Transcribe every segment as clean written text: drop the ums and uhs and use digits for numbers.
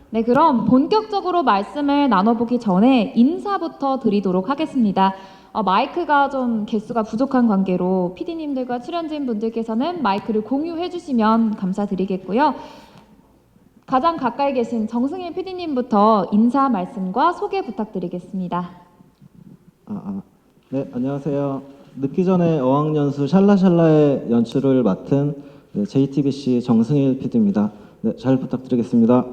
네, 그럼 본격적으로 말씀을 나눠보기 전에 인사부터 드리도록 하겠습니다. 마이크가 좀 개수가 부족한 관계로 PD님들과 출연진 분들께서는 마이크를 공유해 주시면 감사드리겠고요. 가장 가까이 계신 정승일 PD님부터 인사 말씀과 소개 부탁드리겠습니다. 네, 안녕하세요. 늦기 전에 어학연수 샬라샬라의 연출을 맡은 JTBC 정승일 PD입니다. 네, 잘 부탁드리겠습니다.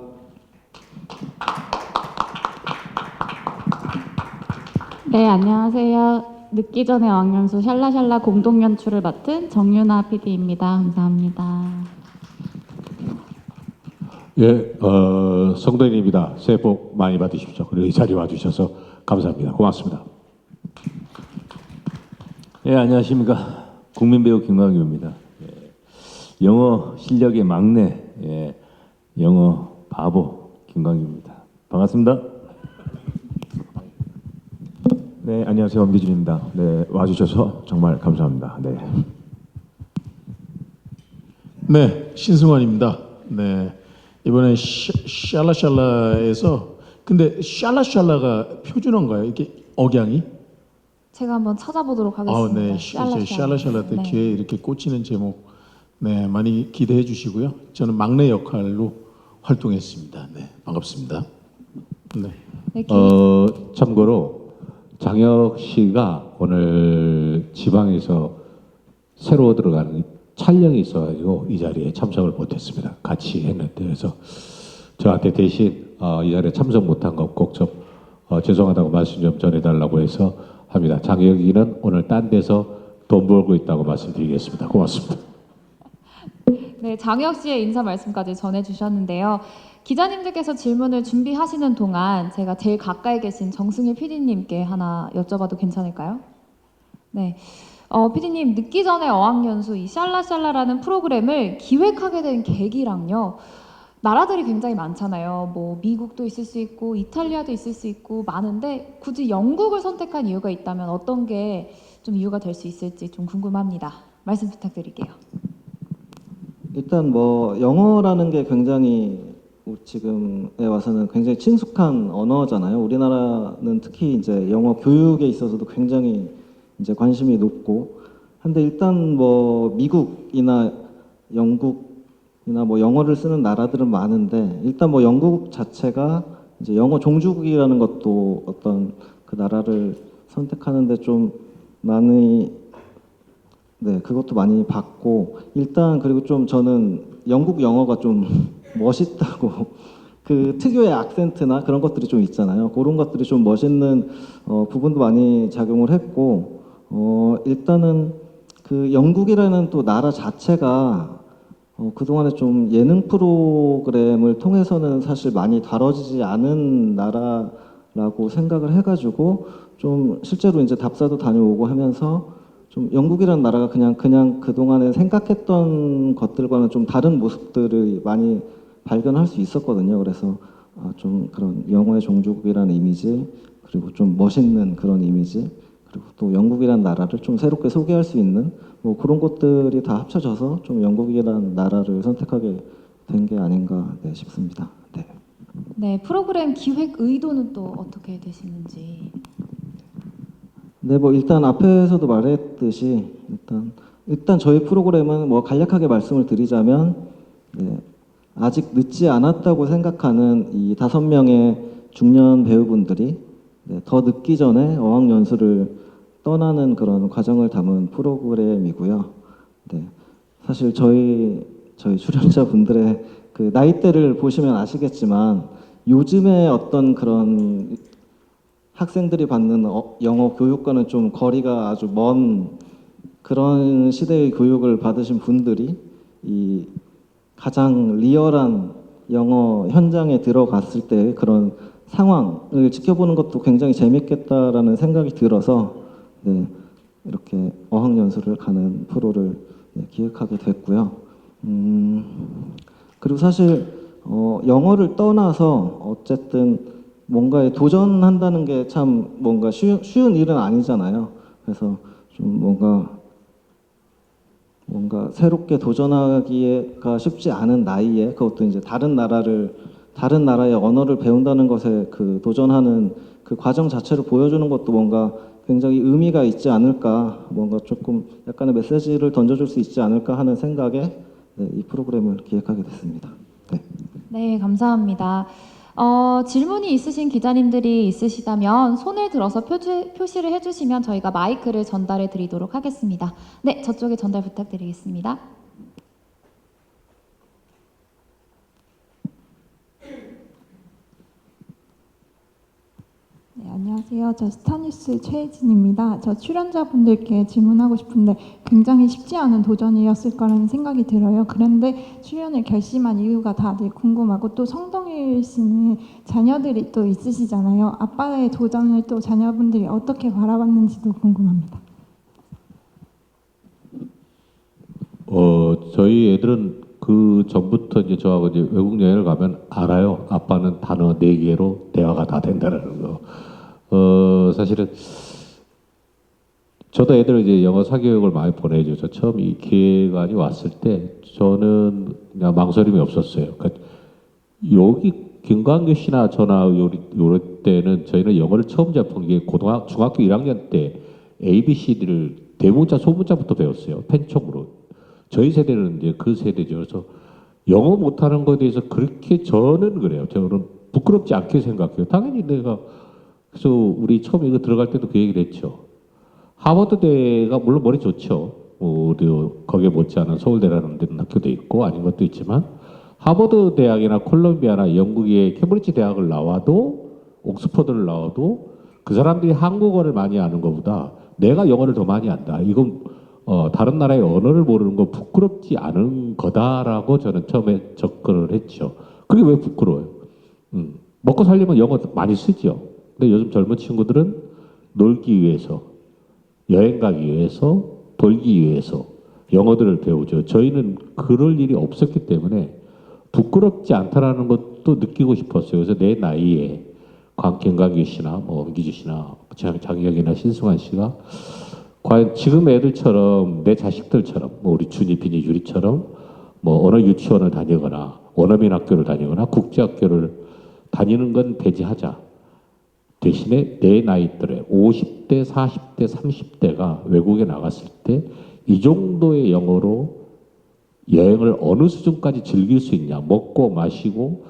네, 안녕하세요. 늦기 전에 어학연수 샬라샬라 공동 연출을 맡은 정윤아 PD입니다. 감사합니다. 예, 성도인입니다. 새해 복 많이 받으십시오. 그리고 이 자리에 와주셔서 감사합니다. 고맙습니다. 예, 안녕하십니까. 국민배우 김광규입니다. 예, 영어 실력의 막내, 예, 영어 바보 김광규입니다. 반갑습니다. 네, 안녕하세요. 엄기준입니다. 네, 와주셔서 정말 감사합니다. 네. 네, 신승환입니다. 네, 이번에 샬라샬라에서 근데 샬라샬라가 표준어인가요? 이게 억양이? 제가 한번 찾아보도록 하겠습니다. 네, 샬라샬라 때 네. 귀에 이렇게 꽂히는 제목, 네, 많이 기대해 주시고요. 저는 막내 역할로 활동했습니다. 네, 반갑습니다. 네. 네, 참고로 장혁 씨가 오늘 지방에서 새로 들어가는 촬영이 있어가지고 이 자리에 참석을 못했습니다. 같이 했는데 그래서 저한테 대신 이 자리에 참석 못한 거 꼭 좀 죄송하다고 말씀 좀 전해달라고 해서 합니다. 장혁이는 오늘 딴 데서 돈 벌고 있다고 말씀드리겠습니다. 고맙습니다. 네, 장혁 씨의 인사 말씀까지 전해주셨는데요. 기자님들께서 질문을 준비하시는 동안 제가 제일 가까이 계신 정승일 PD님께 하나 여쭤봐도 괜찮을까요? 네, PD님 늦기 전에 어학연수 이 샬라샬라라는 프로그램을 기획하게 된 계기랑요. 나라들이 굉장히 많잖아요. 뭐 미국도 있을 수 있고 이탈리아도 있을 수 있고 많은데 굳이 영국을 선택한 이유가 있다면 어떤 게 좀 이유가 될 수 있을지 좀 궁금합니다. 말씀 부탁드릴게요. 일단 뭐 영어라는 게 굉장히 지금에 와서는 굉장히 친숙한 언어잖아요. 우리나라는 특히 이제 영어 교육에 있어서도 굉장히 이제 관심이 높고 한데 일단 뭐 미국이나 영국이나 뭐 영어를 쓰는 나라들은 많은데 일단 뭐 영국 자체가 이제 영어 종주국이라는 것도 어떤 그 나라를 선택하는데 좀 많이 네, 그것도 많이 봤고 일단 그리고 좀 저는 영국 영어가 좀 멋있다고 그 특유의 악센트나 그런 것들이 좀 있잖아요. 그런 것들이 좀 멋있는 부분도 많이 작용을 했고 일단은 그 영국이라는 또 나라 자체가 그동안에 좀 예능 프로그램을 통해서는 사실 많이 다뤄지지 않은 나라라고 생각을 해가지고 좀 실제로 이제 답사도 다녀오고 하면서 좀 영국이라는 나라가 그냥 그동안에 생각했던 것들과는 좀 다른 모습들을 많이 발견할 수 있었거든요. 그래서 좀 그런 영어의 종주국이라는 이미지 그리고 좀 멋있는 그런 이미지 그리고 또 영국이라는 나라를 좀 새롭게 소개할 수 있는 뭐 그런 것들이 다 합쳐져서 좀 영국이라는 나라를 선택하게 된 게 아닌가 싶습니다. 네. 네, 프로그램 기획 의도는 또 어떻게 되시는지. 네, 뭐 일단 앞에서도 말했듯이 일단 저희 프로그램은 뭐 간략하게 말씀을 드리자면 네, 아직 늦지 않았다고 생각하는 이 5명의 중년 배우분들이 네, 더 늦기 전에 어학연수를 떠나는 그런 과정을 담은 프로그램이고요. 네, 사실 저희 출연자분들의 그 나이대를 보시면 아시겠지만 요즘에 어떤 그런 학생들이 받는 영어 교육과는 좀 거리가 아주 먼 그런 시대의 교육을 받으신 분들이 이 가장 리얼한 영어 현장에 들어갔을 때 그런 상황을 지켜보는 것도 굉장히 재밌겠다라는 생각이 들어서 네, 이렇게 어학연수를 가는 프로를 기획하게 됐고요. 그리고 사실 영어를 떠나서 어쨌든 뭔가에 도전한다는 게 참 뭔가 쉬운 일은 아니잖아요. 그래서 좀 뭔가 새롭게 도전하기가 쉽지 않은 나이에 그것도 이제 다른 나라를 다른 나라의 언어를 배운다는 것에 그 도전하는 그 과정 자체를 보여주는 것도 뭔가 굉장히 의미가 있지 않을까, 뭔가 조금 약간의 메시지를 던져줄 수 있지 않을까 하는 생각에 네, 이 프로그램을 기획하게 됐습니다. 네. 네, 감사합니다. 질문이 있으신 기자님들이 있으시다면 손을 들어서 표시를 해주시면 저희가 마이크를 전달해 드리도록 하겠습니다. 네, 저쪽에 전달 부탁드리겠습니다. 네, 안녕하세요. 저 스타뉴스 최혜진입니다. 저 출연자분들께 질문하고 싶은데 굉장히 쉽지 않은 도전이었을 거라는 생각이 들어요. 그런데 출연을 결심한 이유가 다들 궁금하고, 또 성동일 씨는 자녀들이 또 있으시잖아요. 아빠의 도전을 또 자녀분들이 어떻게 바라봤는지도 궁금합니다. 저희 애들은 그 전부터 이제 저하고 이제 외국 여행을 가면 알아요. 아빠는 단어 4개로 대화가 다 된다는 거. 사실은 저도 애들을 이제 영어 사교육을 많이 보내줘서 처음 이 기획안이 왔을 때 저는 그냥 망설임이 없었어요. 그러니까 여기 김광규 씨나 저나 요럴 때는 저희는 영어를 처음 접한 게 중학교 1학년 때 ABCD를 대문자 소문자부터 배웠어요. 펜촉으로. 저희 세대는 이제 그 세대죠. 그래서 영어 못하는 것에 대해서 그렇게 저는 그래요. 저는 부끄럽지 않게 생각해요. 당연히 내가 그래서 우리 처음 이거 들어갈 때도 그 얘기를 했죠. 하버드대가 물론 머리 좋죠. 우리 거기에 못지않은 서울대라는 데는 학교도 있고 아닌 것도 있지만 하버드 대학이나 콜롬비아나 영국의 캠브리지 대학을 나와도 옥스퍼드를 나와도 그 사람들이 한국어를 많이 아는 것보다 내가 영어를 더 많이 안다. 이건 다른 나라의 언어를 모르는 건 부끄럽지 않은 거다라고 저는 처음에 접근을 했죠. 그게 왜 부끄러워요? 먹고 살려면 영어 많이 쓰죠. 근데 요즘 젊은 친구들은 놀기 위해서, 여행 가기 위해서, 돌기 위해서 영어들을 배우죠. 저희는 그럴 일이 없었기 때문에 부끄럽지 않다라는 것도 느끼고 싶었어요. 그래서 내 나이에 김광규 씨나 엄기주 씨나 장혁이나 신승환 씨가 과연 지금 애들처럼 내 자식들처럼 우리 준이, 빈이, 유리처럼 언어 유치원을 다니거나 원어민 학교를 다니거나 국제학교를 다니는 건 배제하자. 대신에 내 나이들의 50대, 40대, 30대가 외국에 나갔을 때 이 정도의 영어로 여행을 어느 수준까지 즐길 수 있냐. 먹고 마시고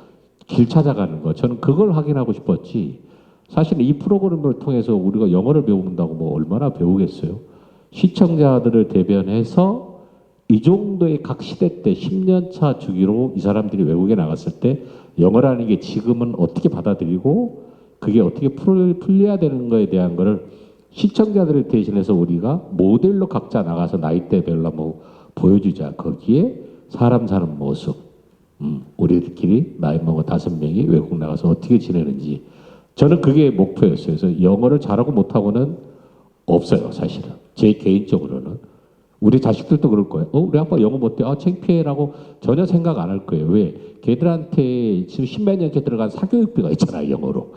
길 찾아가는 거. 저는 그걸 확인하고 싶었지. 사실 이 프로그램을 통해서 우리가 영어를 배운다고 얼마나 배우겠어요. 시청자들을 대변해서 이 정도의 각 시대 때 10년차 주기로 이 사람들이 외국에 나갔을 때 영어라는 게 지금은 어떻게 받아들이고 그게 어떻게 풀려야 되는 거에 대한 거를 시청자들을 대신해서 우리가 모델로 각자 나가서 나이대별로 보여주자. 거기에 사람 사는 모습, 우리들끼리 나이 먹은 5명이 외국 나가서 어떻게 지내는지 저는 그게 목표였어요. 그래서 영어를 잘하고 못하고는 없어요. 사실은 제 개인적으로는 우리 자식들도 그럴 거예요. 우리 아빠 영어 못해. 창피해라고 전혀 생각 안 할 거예요. 왜? 걔들한테 지금 10몇 년째 들어간 사교육비가 있잖아요. 영어로.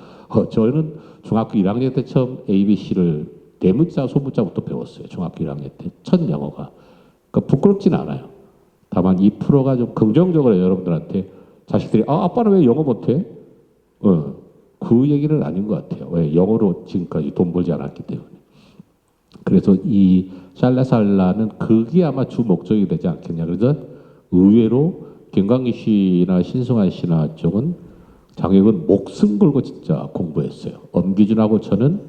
저는 중학교 1학년 때 처음 ABC를 대문자 소문자부터 배웠어요. 중학교 1학년 때 첫 영어가. 그러니까 부끄럽지는 않아요. 다만 이 프로가 좀 긍정적으로 여러분들한테 자식들이 아빠는 왜 영어 못해? 그 얘기는 아닌 것 같아요. 왜? 영어로 지금까지 돈 벌지 않았기 때문에. 그래서 이 샬라살라는 그게 아마 주 목적이 되지 않겠냐. 그래서 의외로 김광기 씨나 신승환 씨나 쪽은 장혁은 목숨 걸고 진짜 공부했어요. 엄기준하고 저는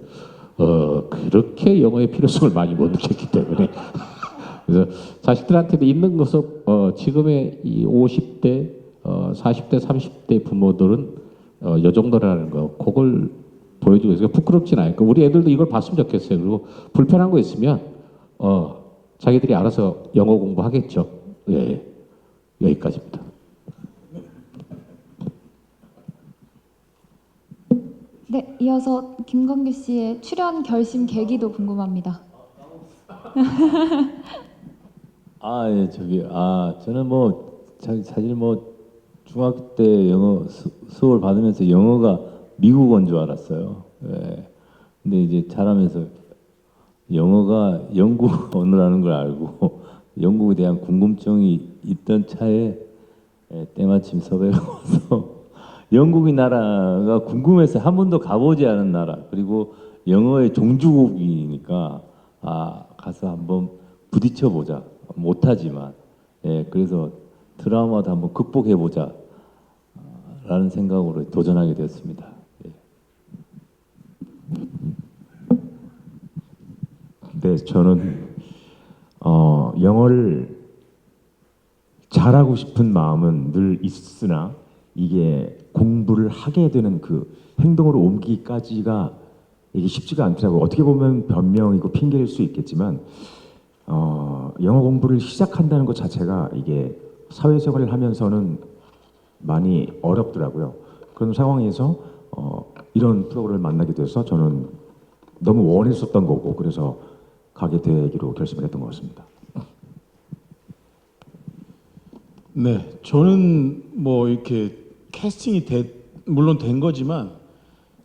그렇게 영어의 필요성을 많이 못 느꼈기 때문에 그래서 자식들한테도 있는 것은 지금의 이 50대, 40대, 30대 부모들은 요 정도라는 거 그걸 보여주고 있어요. 부끄럽진 않으니까 우리 애들도 이걸 봤으면 좋겠어요. 그리고 불편한 거 있으면 자기들이 알아서 영어 공부하겠죠. 예, 여기까지입니다. 네, 이어서 김광규 씨의 출연 결심 계기도 궁금합니다. 예, 저는 사실 중학교 때 영어 수업을 받으면서 영어가 미국어인 줄 알았어요. 예. 근데 이제 자라면서 영어가 영국 언어라는 걸 알고 영국에 대한 궁금증이 있던 차에 때마침 섭외가 와서 영국이 나라가 궁금해서 한 번도 가보지 않은 나라, 그리고 영어의 종주국이니까 가서 한번 부딪혀 보자. 못하지만 그래서 트라우마도 한번 극복해 보자 라는 생각으로 도전하게 되었습니다. 네, 저는 영어를 잘하고 싶은 마음은 늘 있으나 이게 공부를 하게 되는 그 행동으로 옮기기까지가 이게 쉽지가 않더라고요. 어떻게 보면 변명이고 핑계일 수 있겠지만 영어 공부를 시작한다는 것 자체가 이게 사회생활을 하면서는 많이 어렵더라고요. 그런 상황에서 이런 프로그램을 만나게 돼서 저는 너무 원했었던 거고 그래서 가게 되기로 결심을 했던 것 같습니다. 네, 저는 뭐 이렇게 캐스팅이 물론 된 거지만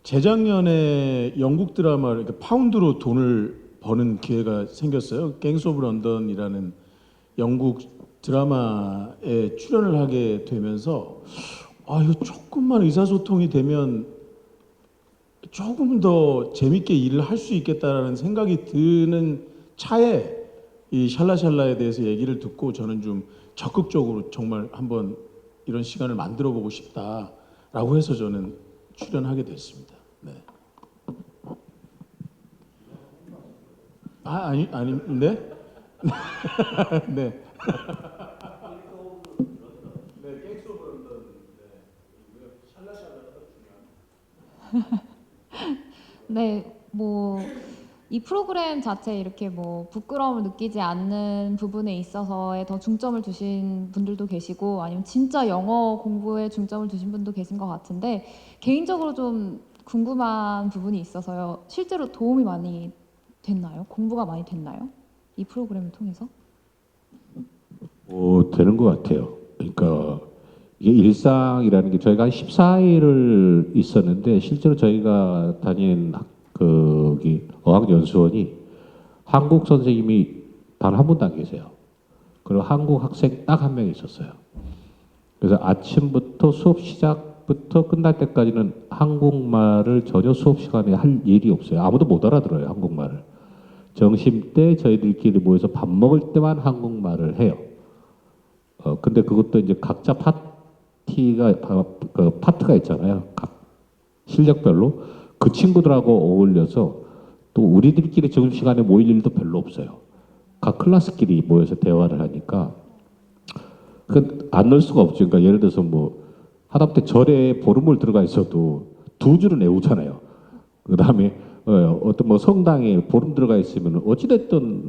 재작년에 영국 드라마를 이렇게 파운드로 돈을 버는 기회가 생겼어요. 갱스 오브 런던이라는 영국 드라마에 출연을 하게 되면서 이거 조금만 의사소통이 되면 조금 더 재밌게 일을 할 수 있겠다라는 생각이 드는 차에 이 샬라샬라에 대해서 얘기를 듣고 저는 좀 적극적으로 정말 한번 이런 시간을 만들어 보고 싶다라고 해서 저는 출연하게 됐습니다. 네. 아닌데? 네. 네, 뭐 이 프로그램 자체 이렇게 뭐 부끄러움을 느끼지 않는 부분에 있어서에 더 중점을 두신 분들도 계시고 아니면 진짜 영어 공부에 중점을 두신 분도 계신 것 같은데 개인적으로 좀 궁금한 부분이 있어서요. 실제로 도움이 많이 됐나요? 공부가 많이 됐나요? 이 프로그램을 통해서? 되는 것 같아요. 그러니까 이게 일상이라는 게 저희가 한 14일을 있었는데 실제로 저희가 다닌 거기 어학연수원이 한국 선생님이 단 한 분도 안 계세요. 그리고 한국 학생 딱 한 명 있었어요. 그래서 아침부터 수업 시작부터 끝날 때까지는 한국말을 전혀 수업 시간에 할 일이 없어요. 아무도 못 알아들어요, 한국말을. 점심 때 저희들끼리 모여서 밥 먹을 때만 한국말을 해요. 근데 그것도 이제 각자 파트가 있잖아요. 각 실력별로. 그 친구들하고 어울려서 또 우리들끼리 점심시간에 모일 일도 별로 없어요. 각 클래스끼리 모여서 대화를 하니까 안 넣을 수가 없죠. 그러니까 예를 들어서 뭐 하다못해 절에 보름을 들어가 있어도 2주는 외우잖아요. 그 다음에 어떤 뭐 성당에 보름 들어가 있으면 어찌됐든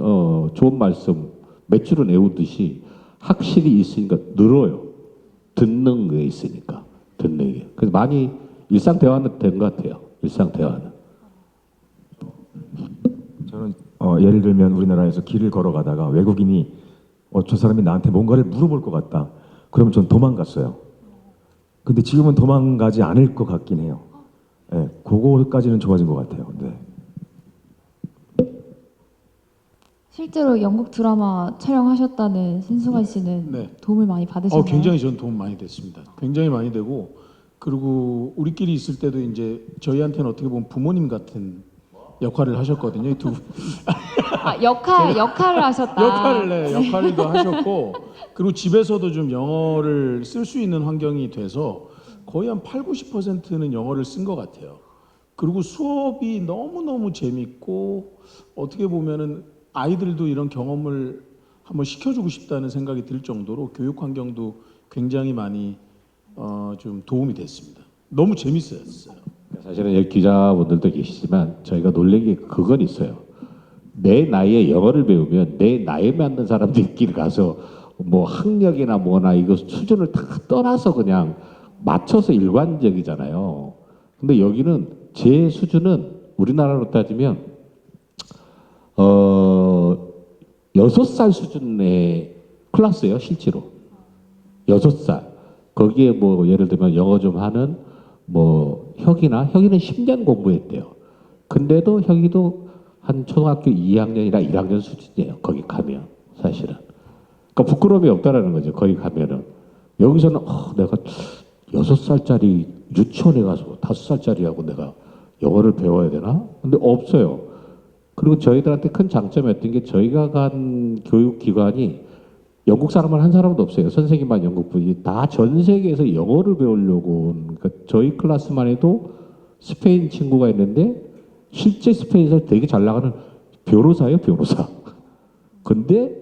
좋은 말씀 몇 줄은 외우듯이 확실히 있으니까 늘어요. 듣는 게 있으니까 듣는 게. 그래서 많이 일상 대화는 된 것 같아요. 일상 대화는. 저는 예를 들면 우리나라에서 길을 걸어가다가 외국인이 저 사람이 나한테 뭔가를 물어볼 것 같다. 그러면 전 도망갔어요. 근데 지금은 도망가지 않을 것 같긴 해요. 네, 그거까지는 좋아진 것 같아요. 네. 실제로 영국 드라마 촬영하셨다는 신승환 씨는 네. 도움을 많이 받으셨나요? 굉장히 전 도움 많이 됐습니다. 굉장히 많이 되고 그리고 우리끼리 있을 때도 이제 저희한테는 어떻게 보면 부모님 같은 역할을 하셨거든요. 이 두 분. 역할을 하셨다. 역할도 하셨고 그리고 집에서도 좀 영어를 쓸 수 있는 환경이 돼서 거의 한 80-90%는 영어를 쓴 것 같아요. 그리고 수업이 너무너무 재밌고 어떻게 보면은 아이들도 이런 경험을 한번 시켜주고 싶다는 생각이 들 정도로 교육 환경도 굉장히 많이 좀 도움이 됐습니다. 너무 재밌었어요. 사실은 여기 기자분들도 계시지만 저희가 놀란 게 그건 있어요. 내 나이에 영어를 배우면 내 나이에 맞는 사람들끼리 가서 뭐 학력이나 뭐나 이거 수준을 다 떠나서 그냥 맞춰서 일관적이잖아요. 근데 여기는 제 수준은 우리나라로 따지면 6살 수준의 클래스예요, 실제로. 6살. 거기에 뭐 예를 들면 영어 좀 하는 뭐 혁이는 10년 공부했대요. 근데도 혁이도 한 초등학교 2학년이나 1학년 수준이에요. 거기 가면 사실은. 그러니까 부끄러움이 없다라는 거죠. 거기 가면은. 여기서는 내가 6살짜리 유치원에 가서 5살짜리하고 내가 영어를 배워야 되나? 근데 없어요. 그리고 저희들한테 큰 장점이었던 게 저희가 간 교육기관이 영국 사람은 한 사람도 없어요. 선생님만 영국분이 다 전 세계에서 영어를 배우려고 온, 그러니까 저희 클래스만 해도 스페인 친구가 있는데 실제 스페인에서 되게 잘 나가는 변호사예요, 변호사. 근데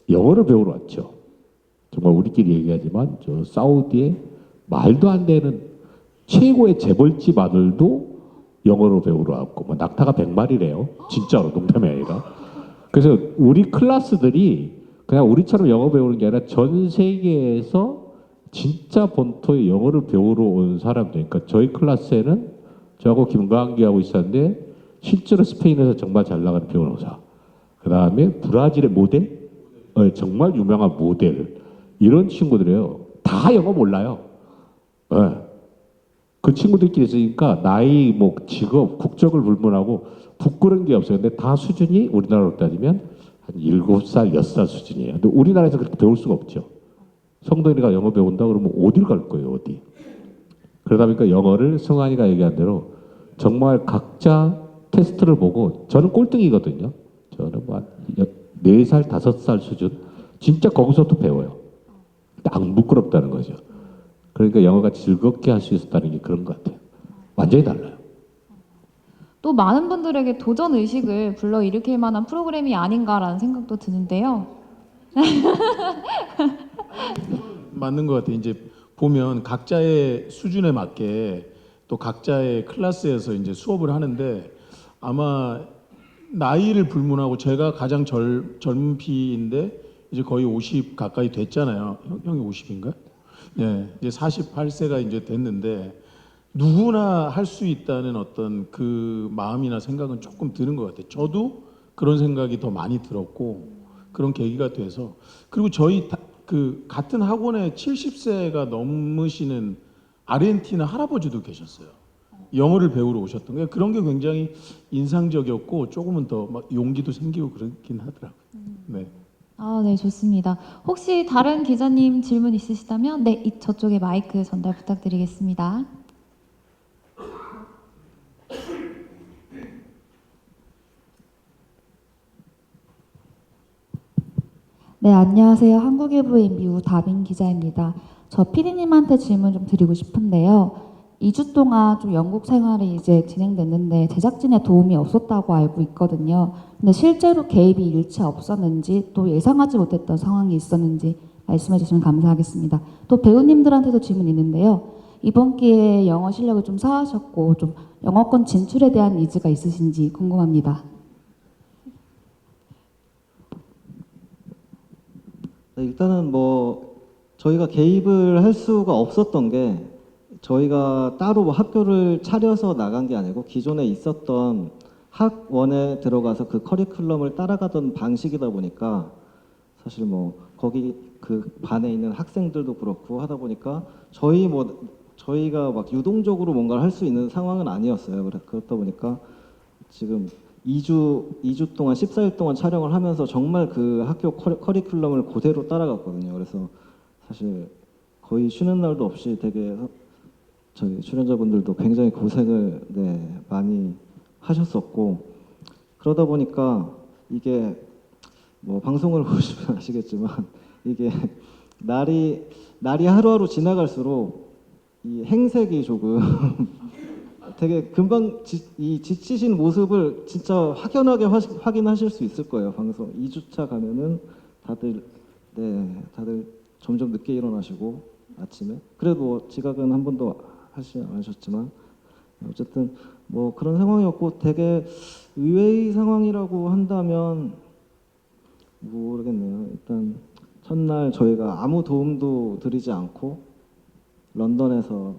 영어를 배우러 왔죠. 정말 우리끼리 얘기하지만 저 사우디에 말도 안 되는 최고의 재벌집 아들도 영어로 배우러 왔고 뭐 낙타가 100마리래요. 진짜로 농담이 아니라. 그래서 우리 클래스들이 그냥 우리처럼 영어 배우는 게 아니라 전 세계에서 진짜 본토의 영어를 배우러 온 사람들. 그러니까 저희 클래스에는 저하고 김광기하고 있었는데 실제로 스페인에서 정말 잘 나가는 변호사. 그 다음에 브라질의 모델? 정말 유명한 모델. 이런 친구들이에요. 다 영어 몰라요. 그 친구들끼리 있으니까 나이, 뭐 직업, 국적을 불문하고 부끄러운 게 없어요. 근데 다 수준이 우리나라로 따지면 한 7살, 6살 수준이에요. 근데 우리나라에서 그렇게 배울 수가 없죠. 성동이가 영어 배운다 그러면 어딜 갈 거예요, 어디. 그러다 보니까 영어를 승환이가 얘기한 대로 정말 각자 테스트를 보고 저는 꼴등이거든요. 저는 뭐 4살, 5살 수준. 진짜 거기서도 배워요. 안 부끄럽다는 거죠. 그러니까 영어가 즐겁게 할 수 있었다는 게 그런 것 같아요. 완전히 달라요. 또 많은 분들에게 도전 의식을 불러일으킬 만한 프로그램이 아닌가라는 생각도 드는데요. 맞는 것 같아요. 이제 보면 각자의 수준에 맞게 또 각자의 클래스에서 이제 수업을 하는데 아마 나이를 불문하고 제가 가장 젊은 피인데 이제 거의 50 가까이 됐잖아요. 형이 50인가? 네, 이제 48세가 이제 됐는데 누구나 할 수 있다는 어떤 그 마음이나 생각은 조금 드는 것 같아요. 저도 그런 생각이 더 많이 들었고 그런 계기가 돼서 그리고 저희 그 같은 학원에 70세가 넘으시는 아르헨티나 할아버지도 계셨어요. 영어를 배우러 오셨던 게 그런 게 굉장히 인상적이었고 조금은 더 막 용기도 생기고 그렇긴 하더라고요. 네. 아, 네, 좋습니다. 혹시 다른 기자님 질문 있으시다면 네, 저쪽에 마이크 전달 부탁드리겠습니다. 네, 안녕하세요. 한국일보의 미우 다빈 기자입니다. 저 피디님한테 질문 좀 드리고 싶은데요. 2주 동안 좀 영국 생활이 이제 진행됐는데 제작진의 도움이 없었다고 알고 있거든요. 근데 실제로 개입이 일체 없었는지 또 예상하지 못했던 상황이 있었는지 말씀해 주시면 감사하겠습니다. 또 배우님들한테도 질문이 있는데요. 이번 기회에 영어 실력을 좀 쌓으셨고 좀 영어권 진출에 대한 니즈가 있으신지 궁금합니다. 네, 일단은 뭐 저희가 개입을 할 수가 없었던 게 저희가 따로 뭐 학교를 차려서 나간 게 아니고 기존에 있었던 학원에 들어가서 그 커리큘럼을 따라가던 방식이다 보니까 사실 뭐 거기 그 반에 있는 학생들도 그렇고 하다 보니까 저희가 막 유동적으로 뭔가를 할 수 있는 상황은 아니었어요. 그렇다 보니까 지금 2주 동안 14일 동안 촬영을 하면서 정말 그 학교 커리큘럼을 그대로 따라갔거든요. 그래서 사실 거의 쉬는 날도 없이 되게 저희 출연자분들도 굉장히 고생을 많이 하셨었고 그러다 보니까 이게 뭐 방송을 보시면 아시겠지만 이게 날이 하루하루 지나갈수록 이 행색이 조금 되게 금방 지치신 모습을 진짜 확연하게 확인하실 수 있을 거예요. 방송 2주차 가면은 다들 점점 늦게 일어나시고 아침에 그래도 뭐 지각은 한 번도 하지 않으셨지만 어쨌든 뭐 그런 상황이었고 되게 의외의 상황이라고 한다면 모르겠네요. 일단 첫날 저희가 아무 도움도 드리지 않고 런던에서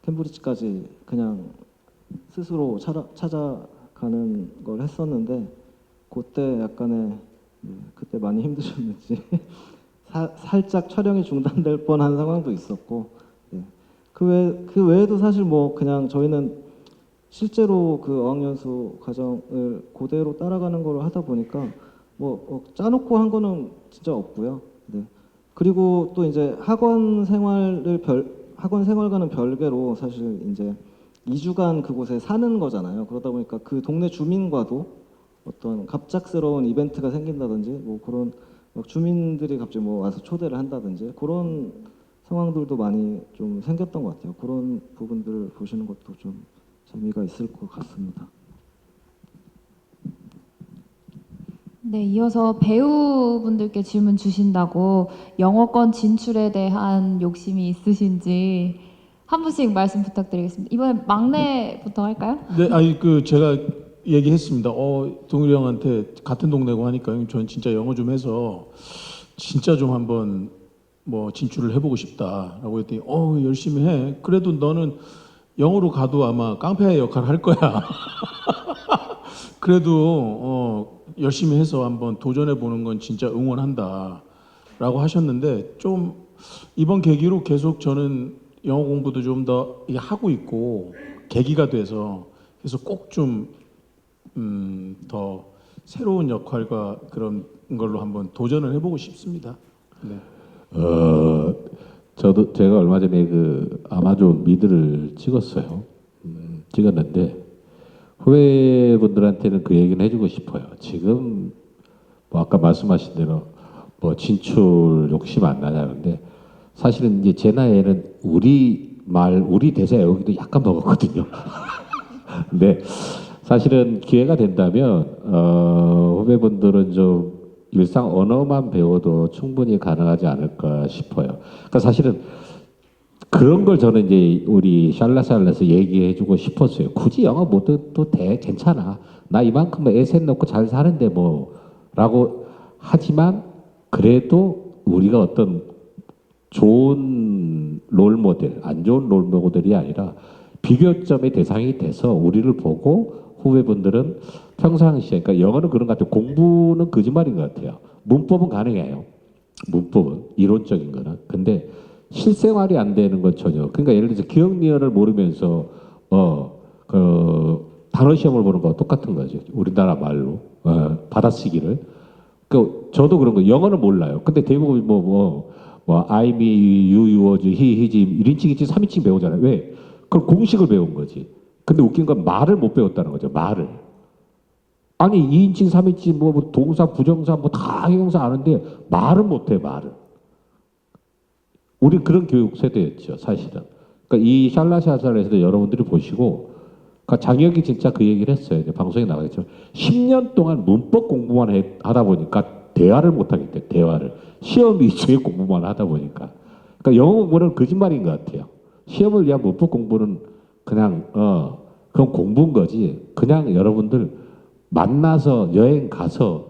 캠브리지까지 그냥 스스로 찾아가는 걸 했었는데 그때 약간의 그때 많이 힘드셨는지 살짝 촬영이 중단될 뻔한 상황도 있었고 그 외에도 사실 뭐 그냥 저희는 실제로 그 어학연수 과정을 그대로 따라가는 걸 하다 보니까 뭐 짜놓고 한 거는 진짜 없고요. 네. 그리고 또 이제 학원 생활을 학원 생활과는 별개로 사실 이제 2주간 그곳에 사는 거잖아요. 그러다 보니까 그 동네 주민과도 어떤 갑작스러운 이벤트가 생긴다든지 뭐 그런 막 주민들이 갑자기 뭐 와서 초대를 한다든지 그런 상황들도 많이 좀 생겼던 것 같아요. 그런 부분들을 보시는 것도 좀 재미가 있을 것 같습니다. 네, 이어서 배우분들께 질문 주신다고 영어권 진출에 대한 욕심이 있으신지 한 분씩 말씀 부탁드리겠습니다. 이번에 막내부터 할까요? 네, 아니 그 제가 얘기했습니다. 동일이 형한테 같은 동네고 하니까 형, 전 진짜 영어 좀 해서 진짜 좀 한번 뭐 진출을 해보고 싶다라고 했더니 열심히 해. 그래도 너는 영어로 가도 아마 깡패 역할 할 거야. 그래도 열심히 해서 한번 도전해 보는 건 진짜 응원한다라고 하셨는데 좀 이번 계기로 계속 저는 영어 공부도 좀 더 하고 있고 계기가 돼서 그래서 꼭 좀 더 새로운 역할과 그런 걸로 한번 도전을 해보고 싶습니다. 네. 제가 얼마 전에 그 아마존 미드를 찍었어요. 찍었는데 후배분들한테는 그 얘기는 해주고 싶어요. 지금 뭐 아까 말씀하신 대로 뭐 진출 욕심 안 나냐는데 사실은 이제 제 나이에는 우리 대사 외우기도 약간 먹었거든요. 근데 사실은 기회가 된다면 후배분들은 좀 일상 언어만 배워도 충분히 가능하지 않을까 싶어요. 그러니까 사실은 그런 걸 저는 이제 우리 샬라샬라에서 얘기해주고 싶었어요. 굳이 영어 못해도 돼, 괜찮아. 나 이만큼 에셋 넣고 잘 사는데 뭐라고 하지만 그래도 우리가 어떤 좋은 롤 모델, 안 좋은 롤 모델이 아니라 비교점의 대상이 돼서 우리를 보고 후배분들은 평상시에, 그러니까 영어는 그런 것 같아요. 공부는 거짓말인 것 같아요. 문법은 가능해요. 문법은 이론적인 거는. 근데 실생활이 안 되는 건 전혀. 그러니까 예를 들어서 기억미연을 모르면서 그 단어 시험을 보는 거와 똑같은 거죠. 우리나라 말로 받아쓰기를. 그 저도 그런 거 영어는 몰라요. 근데 대부분 I, me, you, yours, he, his, 1인칭, 2인칭, 3인칭 배우잖아요. 왜? 그걸 공식을 배운 거지. 근데 웃긴 건 말을 못 배웠다는 거죠. 말을. 아니 2인칭, 3인칭 뭐 동사, 부정사 뭐 다 형용사 아는데 말은 못해 말을. 우리 그런 교육 세대였죠, 사실은. 그러니까 이 샬라샤살에서도 여러분들이 보시고, 그러니까 장혁이 진짜 그 얘기를 했어요. 이제 방송에 나가겠죠. 10년 동안 문법 공부만 하다 보니까 대화를 못 하겠대, 대화를. 시험 위주의 공부만 하다 보니까. 그러니까 영어 공부는 거짓말인 것 같아요. 시험을 위한 문법 공부는 그냥, 그건 공부인 거지. 그냥 여러분들 만나서 여행 가서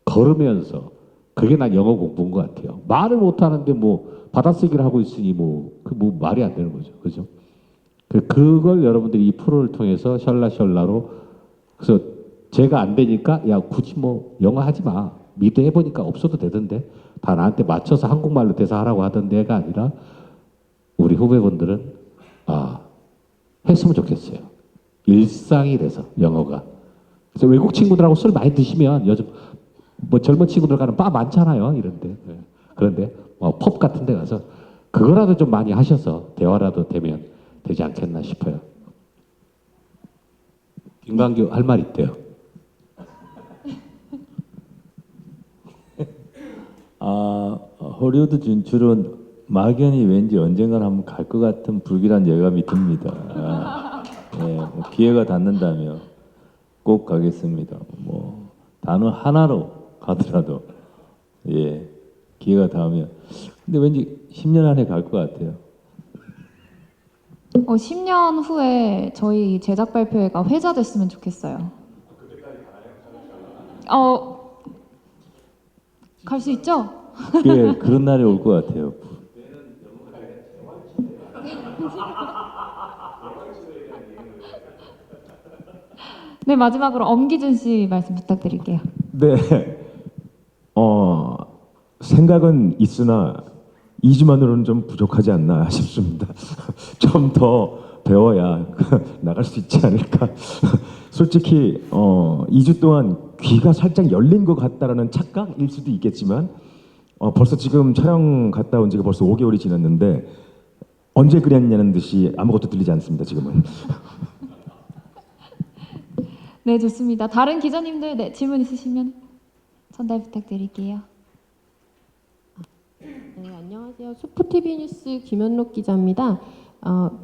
걸으면서 그게 난 영어 공부인 것 같아요. 말을 못 하는데 뭐 받아쓰기를 하고 있으니 뭐 말이 안 되는 거죠. 그죠? 그걸 여러분들이 이 프로를 통해서 셜라셜라로 그래서 제가 안 되니까 야 굳이 뭐 영어 하지 마. 미드 해보니까 없어도 되던데 다 나한테 맞춰서 한국말로 대사하라고 하던 데가 아니라 우리 후배분들은 했으면 좋겠어요. 일상이 돼서 영어가. 그래서 외국 친구들하고 술 많이 드시면 요즘 뭐 젊은 친구들 가는 바 많잖아요. 이런데. 그런데 펍 같은 데 가서 그거라도 좀 많이 하셔서 대화라도 되면 되지 않겠나 싶어요. 김광규 할 말 있대요. 헐리우드 진출은 막연히 왠지 언젠간 한번 갈 것 같은 불길한 예감이 듭니다. 뭐 기회가 닿는다면 꼭 가겠습니다. 뭐 단어 하나로 가더라도 기회가 닿으면 근데 왠지 10년 안에 갈 것 같아요. 10년 후에 저희 제작 발표회가 회자됐으면 좋겠어요. 갈 수 있죠? 그런 날이 올 것 같아요. 네, 마지막으로 엄기준 씨 말씀 부탁드릴게요. 네. 생각은 있으나 2주만으로는 좀 부족하지 않나 싶습니다. 좀 더 배워야 나갈 수 있지 않을까. 솔직히 2주 동안 귀가 살짝 열린 것 같다라는 착각일 수도 있겠지만 벌써 지금 촬영 갔다 온 지가 벌써 5개월이 지났는데 언제 그랬냐는 듯이 아무것도 들리지 않습니다. 지금은. 네, 좋습니다. 다른 기자님들 네, 질문 있으시면 전달 부탁드릴게요. 네, 안녕하세요. 수포TV 뉴스 김현록 기자입니다.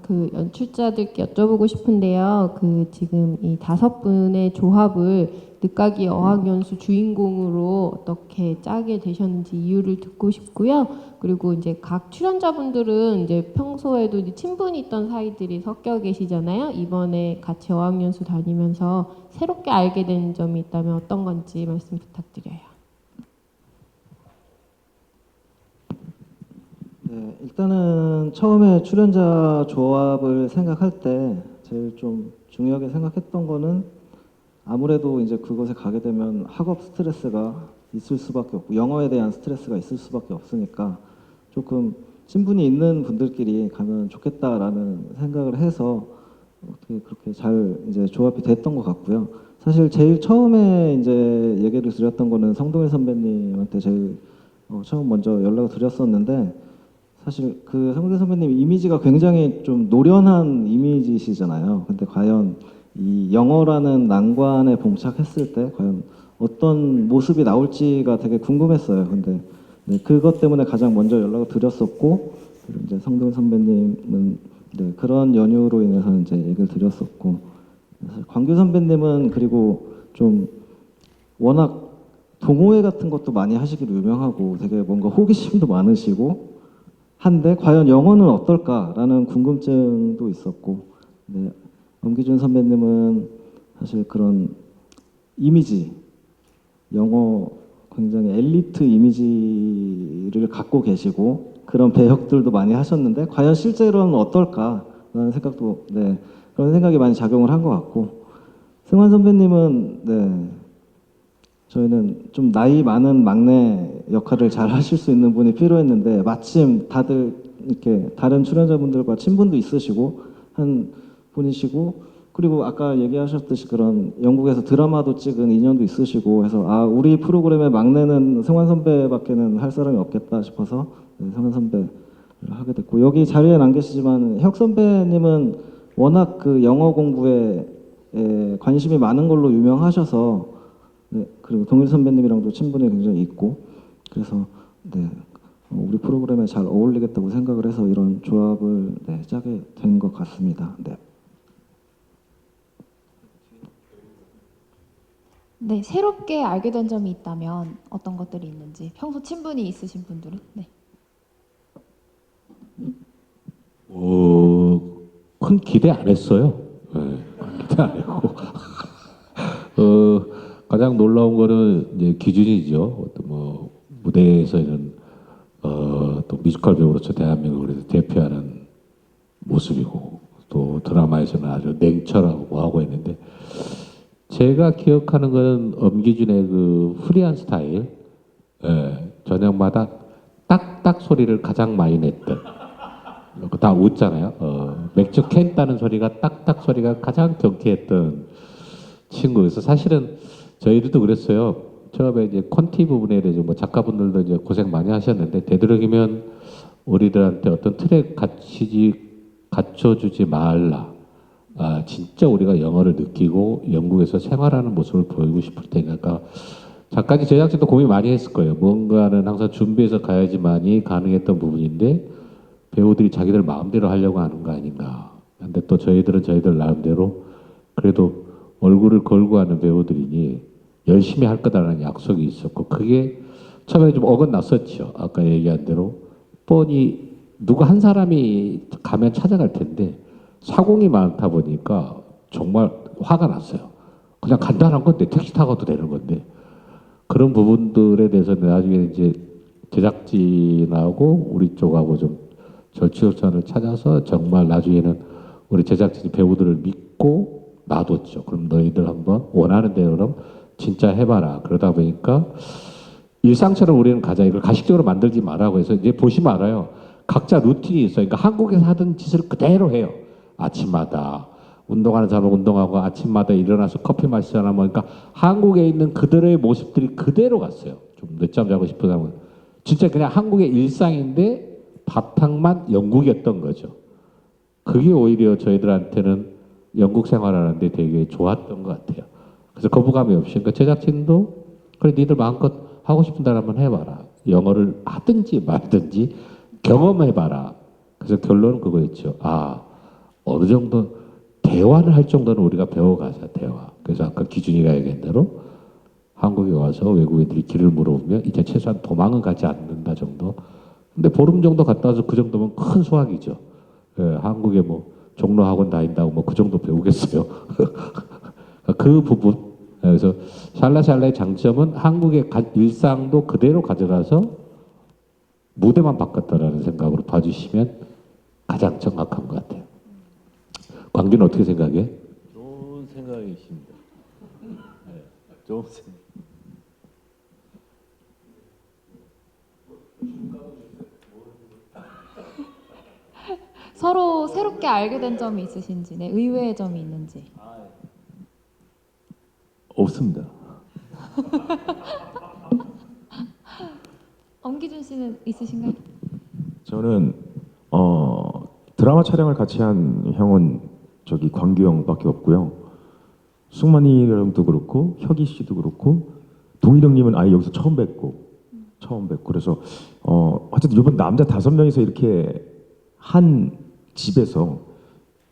그 연출자들께 여쭤보고 싶은데요. 그 지금 이 5분의 조합을 늦가기 어학연수 주인공으로 어떻게 짜게 되셨는지 이유를 듣고 싶고요. 그리고 이제 각 출연자분들은 이제 평소에도 이제 친분이 있던 사이들이 섞여 계시잖아요. 이번에 같이 어학연수 다니면서 새롭게 알게 된 점이 있다면 어떤 건지 말씀 부탁드려요. 네, 일단은 처음에 출연자 조합을 생각할 때 제일 좀 중요하게 생각했던 거는 아무래도 이제 그곳에 가게 되면 학업 스트레스가 있을 수밖에 없고 영어에 대한 스트레스가 있을 수밖에 없으니까 조금 친분이 있는 분들끼리 가면 좋겠다라는 생각을 해서 어떻게 그렇게 잘 이제 조합이 됐던 것 같고요. 사실 제일 처음에 이제 얘기를 드렸던 거는 성동일 선배님한테 제일 처음 먼저 연락을 드렸었는데 사실 그 성동일 선배님 이미지가 굉장히 좀 노련한 이미지시잖아요. 근데 과연 이 영어라는 난관에 봉착했을 때 과연 어떤 모습이 나올지가 되게 궁금했어요. 근데 네, 그것 때문에 가장 먼저 연락을 드렸었고 그리고 이제 성동일 선배님은 네, 그런 연유로 인해서 이제 얘기를 드렸었고 사실 광규 선배님은 그리고 좀 워낙 동호회 같은 것도 많이 하시기로 유명하고 되게 뭔가 호기심도 많으시고 한데 과연 영어는 어떨까라는 궁금증도 있었고 네, 엄기준 선배님은 사실 그런 이미지 영어 굉장히 엘리트 이미지를 갖고 계시고 그런 배역들도 많이 하셨는데 과연 실제로는 어떨까라는 생각도 네, 그런 생각이 많이 작용을 한 것 같고 승환 선배님은 네, 저희는 좀 나이 많은 막내 역할을 잘 하실 수 있는 분이 필요했는데 마침 다들 이렇게 다른 출연자분들과 친분도 있으시고 한 분이시고 그리고 아까 얘기하셨듯이 그런 영국에서 드라마도 찍은 인연도 있으시고 해서 아 우리 프로그램의 막내는 승환 선배밖에는 할 사람이 없겠다 싶어서 네, 승환 선배를 하게 됐고 여기 자리에는 안 계시지만 혁 선배님은 워낙 그 영어 공부에 관심이 많은 걸로 유명하셔서 네, 그리고 동일 선배님이랑도 친분이 굉장히 있고 그래서 네, 우리 프로그램에 잘 어울리겠다고 생각을 해서 이런 조합을 네, 짜게 된 것 같습니다. 네. 네, 새롭게 알게 된 점이 있다면 어떤 것들이 있는지 평소 친분이 있으신 분들은 네. 큰 기대 안 했어요. 네, 기대 안 했고 가장 놀라운 거는 이제 기준이죠. 어떤 뭐 무대에서는 또 뮤지컬 배우로서 대한민국을 대표하는 모습이고 또 드라마에서는 아주 냉철하고 하고 있는데 제가 기억하는 거는 엄기준의 그 프리한 스타일, 저녁마다 딱딱 소리를 가장 많이 냈던. 다 웃잖아요. 맥주 캔 따는 소리가 딱딱 소리가 가장 경쾌했던 친구여서 사실은 저희들도 그랬어요. 처음에 이제 콘티 부분에 대해서 뭐 작가분들도 이제 고생 많이 하셨는데 되도록이면 우리들한테 어떤 틀에 갖춰주지 말라. 아, 진짜 우리가 영어를 느끼고 영국에서 생활하는 모습을 보이고 싶을 테니까 작가님 제작진도 고민 많이 했을 거예요. 뭔가는 항상 준비해서 가야지만이 가능했던 부분인데 배우들이 자기들 마음대로 하려고 하는 거 아닌가. 근데 또 저희들은 저희들 나름대로 그래도 얼굴을 걸고 하는 배우들이니 열심히 할 거다라는 약속이 있었고 그게 처음에 좀 어긋났었죠. 아까 얘기한 대로 뻔히 누구 한 사람이 가면 찾아갈 텐데 사공이 많다 보니까 정말 화가 났어요. 그냥 간단한 건데 택시 타고 가도 되는 건데 그런 부분들에 대해서는 나중에 이제 제작진하고 우리 쪽하고 좀 절치호선을 찾아서 정말 나중에는 우리 제작진이 배우들을 믿고 놔뒀죠. 그럼 너희들 한번 원하는 대로 그럼 진짜 해봐라. 그러다 보니까 일상처럼 우리는 가자. 이걸 가식적으로 만들지 말라고 해서 이제 보시면 알아요. 각자 루틴이 있어요. 그러니까 한국에서 하던 짓을 그대로 해요. 아침마다 운동하는 사람은 운동하고 아침마다 일어나서 커피 마시잖아. 그러니까 한국에 있는 그들의 모습들이 그대로 갔어요. 좀 늦잠 자고 싶은 사람은 진짜 그냥 한국의 일상인데 바탕만 영국이었던 거죠. 그게 오히려 저희들한테는 영국 생활하는데 되게 좋았던 것 같아요. 그래서 거부감이 없이, 그러니까 제작진도 그래 니들 마음껏 하고 싶은 대로 한번 해봐라. 영어를 하든지 말든지 경험해봐라. 그래서 결론은 그거였죠. 아, 어느 정도 대화를 할 정도는 우리가 배워가자, 대화. 그래서 아까 기준이가 얘기한 대로 한국에 와서 외국인들이 길을 물어보면 이제 최소한 도망은 가지 않는다 정도. 근데 보름 정도 갔다 와서 그 정도면 큰 수확이죠. 예, 한국에 뭐 종로학원 다닌다고 뭐 그 정도 배우겠어요. 그 부분. 그래서 샬라샬라의 장점은 한국의 일상도 그대로 가져가서 무대만 바꿨다라는 생각으로 봐주시면 가장 정확한 것 같아요. 광규는 어떻게 생각해? 좋은 생각이십니다. 네, 좋은 생각. 서로 새롭게 알게 된 점이 있으신지, 네, 의외의 점이 있는지. 없습니다. 엄기준 씨는 있으신가요? 저는 드라마 촬영을 같이 한 형은 저기 광규 형밖에 없고요. 승만이 형도 그렇고 혁이 씨도 그렇고 동일 형님은 아예 여기서 처음 뵙고 그래서 어쨌든 이번 남자 5명이서 이렇게 한 집에서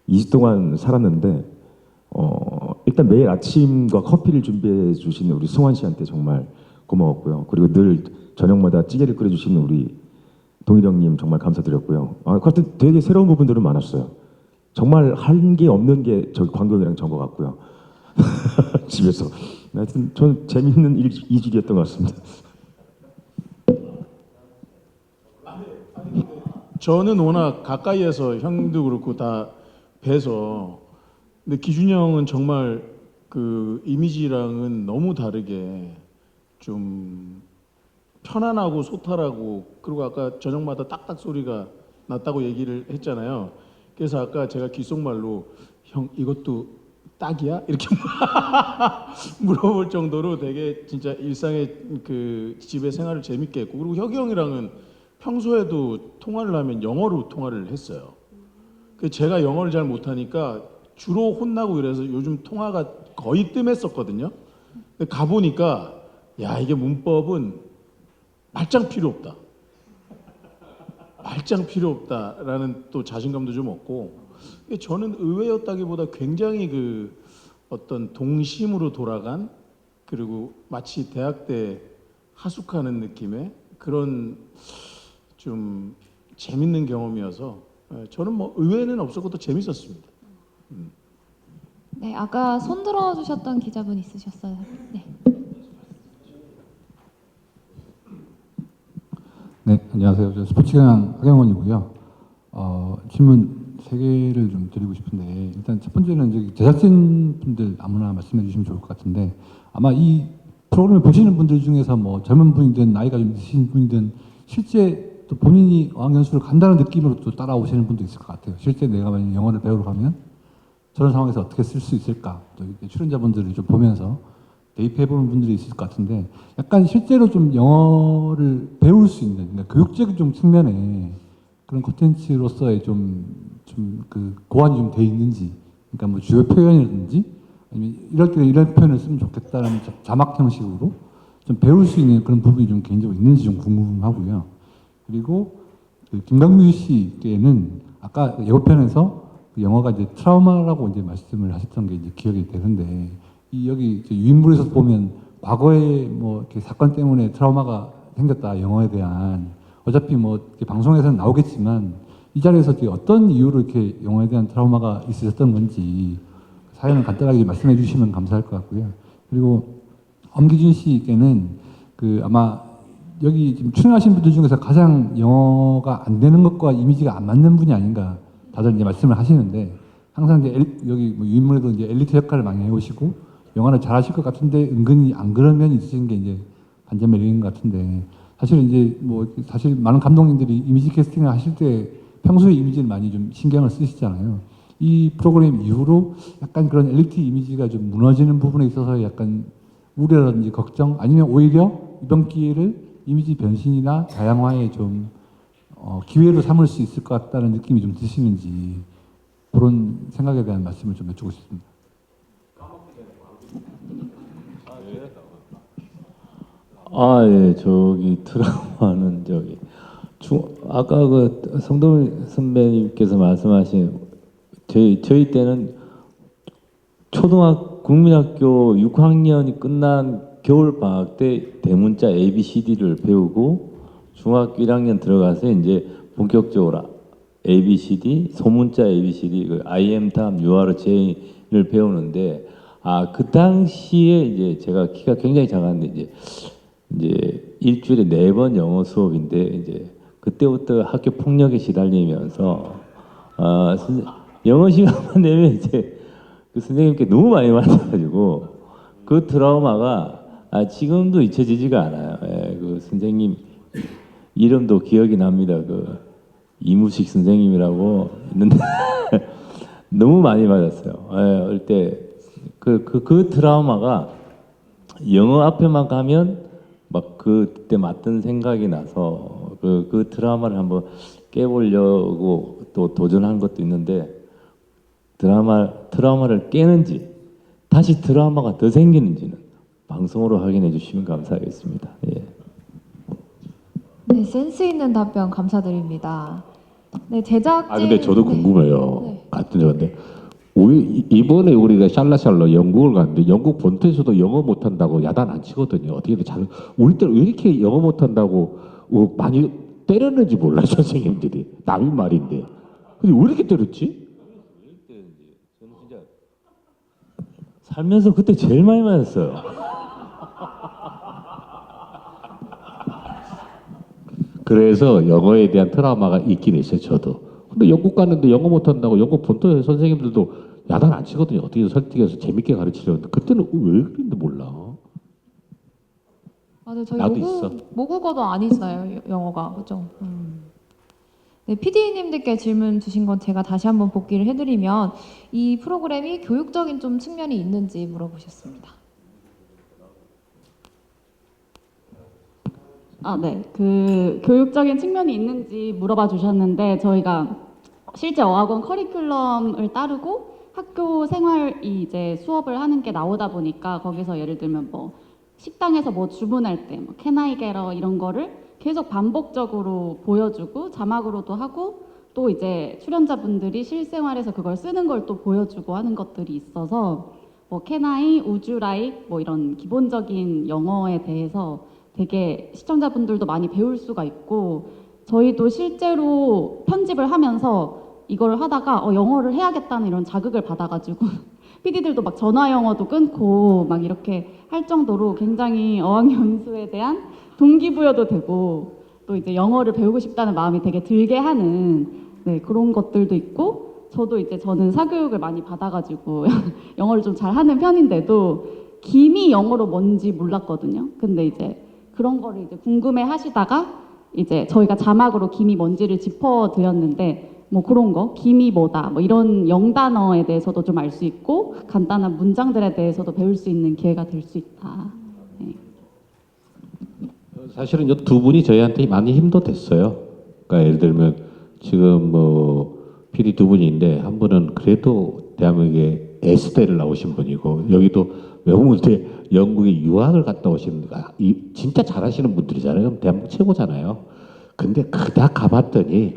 2주 동안 살았는데 일단 매일 아침과 커피를 준비해 주시는 우리 승환 씨한테 정말 고마웠고요. 그리고 늘 저녁마다 찌개를 끓여주시는 우리 동일 형님 정말 감사드렸고요. 하여튼 되게 새로운 부분들은 많았어요. 정말 한 게 없는 게 저기 광규 형이랑 전 것 같고요. 집에서. 하여튼 저는 재밌는 이주일이었던 것 같습니다. 저는 워낙 가까이에서 형도 그렇고 다 뵈서, 근데 기준이 형은 정말 그 이미지랑은 너무 다르게 좀 편안하고 소탈하고, 그리고 아까 저녁마다 딱딱 소리가 났다고 얘기를 했잖아요. 그래서 아까 제가 귓속말로 형 이것도 딱이야? 이렇게 물어볼 정도로 되게 진짜 일상의 그 집의 생활을 재밌게 했고, 그리고 혁이 형이랑은 평소에도 통화를 하면 영어로 통화를 했어요. 제가 영어를 잘 못하니까 주로 혼나고 이래서 요즘 통화가 거의 뜸했었거든요. 근데 가보니까 야, 이게 문법은 말짱 필요 없다. 말짱 필요 없다라는 또 자신감도 좀 얻고, 저는 의외였다기보다 굉장히 그 어떤 동심으로 돌아간, 그리고 마치 대학 때 하숙하는 느낌의 그런 좀 재밌는 경험이어서 저는 뭐 의외는 없었고 또 재밌었습니다. 네, 아까 손 들어주셨던 기자분 있으셨어요. 네. 네, 안녕하세요. 저 스포츠경향 하경원이고요. 질문 3개를 좀 드리고 싶은데, 일단 첫 번째는 저기 제작진 분들 아무나 말씀해 주시면 좋을 것 같은데, 아마 이 프로그램을 보시는 분들 중에서 뭐 젊은 분이든 나이가 좀 있으신 분이든 실제 또 본인이 어학연수를 간다는 느낌으로 또 따라오시는 분도 있을 것 같아요. 실제 내가 만약 영어를 배우러 가면 저런 상황에서 어떻게 쓸 수 있을까? 또 이렇게 출연자분들을 좀 보면서 대입해보는 분들이 있을 것 같은데, 약간 실제로 좀 영어를 배울 수 있는, 그러니까 교육적인 좀 측면에 그런 콘텐츠로서의 그 고안이 좀 돼 있는지, 그러니까 뭐 주요 표현이라든지 아니면 이럴 때 이런 표현을 쓰면 좋겠다라는 자막 형식으로 좀 배울 수 있는 그런 부분이 좀 개인적으로 있는지 좀 궁금하고요. 그리고 그 김광규 씨께는 아까 예고편에서 그 영어가 이제 트라우마라고 이제 말씀을 하셨던 게 이제 기억이 되는데, 이 여기 유인물에서 보면 과거에 뭐 이렇게 사건 때문에 트라우마가 생겼다, 영어에 대한, 어차피 뭐 이렇게 방송에서는 나오겠지만 이 자리에서 어떤 이유로 이렇게 영어에 대한 트라우마가 있으셨던 건지 사연을 간단하게 말씀해 주시면 감사할 것 같고요. 그리고 엄기준 씨께는 그 아마 여기 지금 출연하신 분들 중에서 가장 영어가 안 되는 것과 이미지가 안 맞는 분이 아닌가 다들 이제 말씀을 하시는데, 항상 이제 여기 뭐 유인물에도 이제 엘리트 역할을 많이 해오시고 영화를 잘하실 것 같은데 은근히 안 그런 면이 있으신 게 이제 반전 매력인 것 같은데, 사실은 이제 뭐 사실 많은 감독님들이 이미지 캐스팅을 하실 때 평소에 이미지를 많이 좀 신경을 쓰시잖아요. 이 프로그램 이후로 약간 그런 엘리트 이미지가 좀 무너지는 부분에 있어서 약간 우려라든지 걱정, 아니면 오히려 이번 기회를 이미지 변신이나 다양화에 좀 기회로 삼을 수 있을 것 같다는 느낌이 좀 드시는지, 그런 생각에 대한 말씀을 좀 여쭙고 싶습니다. 아, 예, 저기 드라마는 아까 그 성동일 선배님께서 말씀하신 저희 때는 국민학교 6학년이 끝난 겨울 방학 때 대문자 ABCD를 배우고 중학교 1학년 들어가서 이제 본격적으로 ABCD, 소문자 ABCD, 그 IM 다음 UR J를 배우는데 그 당시에 이제 제가 키가 굉장히 작았는데 이제 일주일에 4번 영어 수업인데 이제 그때부터 학교 폭력에 시달리면서 영어 시간만 내면 이제 그 선생님께 너무 많이 맞아가지고 그 트라우마가 지금도 잊혀지지가 않아요. 예, 그 선생님 이름도 기억이 납니다. 그 이무식 선생님이라고 있는데 너무 많이 맞았어요. 예, 어릴 때 그 트라우마가 영어 앞에만 가면 막 그때 맞던 생각이 나서 그 트라우마를 한번 깨보려고 또 도전한 것도 있는데 트라우마를 깨는지 다시 트라우마가 더 생기는지는 방송으로 확인해 주시면 감사하겠습니다. 예. 네, 센스 있는 답변 감사드립니다. 네, 제작진. 근데 저도 궁금해요. 네. 같은 건데 이번에 우리가 샬라샬라 영국을 갔는데 영국 본토에서도 영어 못한다고 야단 안 치거든요. 어떻게 우리 때는 왜 이렇게 영어 못한다고 많이 때렸는지 몰라요. 선생님들이 남의 말인데 근데 왜 이렇게 때렸지? 저는 진짜 살면서 그때 제일 많이 맞았어요. 그래서 영어에 대한 트라우마가 있긴 있어요. 저도. 근데 영국 갔는데 영어 못한다고 영국 본토 선생님들도 야단 안 치거든요. 어떻게 설득해서 재밌게 가르치려는데 그때는 왜 그랬는지 몰라. 네, 저희 나도 있어. 모국어도 아니잖아요, 영어가. 그죠? 네, PD님들께 질문 주신 건 제가 다시 한번 복기를 해드리면 이 프로그램이 교육적인 좀 측면이 있는지 물어보셨습니다. 네. 그 교육적인 측면이 있는지 물어봐 주셨는데 저희가 실제 어학원 커리큘럼을 따르고 학교 생활이 이제 수업을 하는 게 나오다 보니까 거기서 예를 들면 뭐 식당에서 뭐 주문할 때 뭐 can I get a 이런 거를 계속 반복적으로 보여주고 자막으로도 하고 또 이제 출연자분들이 실생활에서 그걸 쓰는 걸 또 보여주고 하는 것들이 있어서 뭐 can I, would you like 뭐 이런 기본적인 영어에 대해서 되게 시청자분들도 많이 배울 수가 있고 저희도 실제로 편집을 하면서 이걸 하다가 영어를 해야겠다는 이런 자극을 받아가지고 PD들도 막 전화 영어도 끊고 막 이렇게 할 정도로 굉장히 어학연수에 대한 동기부여도 되고 또 이제 영어를 배우고 싶다는 마음이 되게 들게 하는 그런 것들도 있고 저는 사교육을 많이 받아가지고 영어를 좀 잘하는 편인데도 기미 영어로 뭔지 몰랐거든요. 근데 이제 그런 거를 이제 궁금해 하시다가 이제 저희가 자막으로 기미 뭔지를 짚어드렸는데 뭐 그런 거, 기미 뭐다, 뭐 이런 영단어에 대해서도 좀 알 수 있고 간단한 문장들에 대해서도 배울 수 있는 기회가 될 수 있다. 네. 사실은 이 두 분이 저희한테 많이 힘도 됐어요. 그러니까 예를 들면 지금 뭐 PD 두 분인데 한 분은 그래도 대한민국에 S대를 나오신 분이고 여기도 외국문대 영국에 유학을 갔다 오신 진짜 잘하시는 분들이잖아요. 대한민국 최고잖아요. 근데 그닥 가봤더니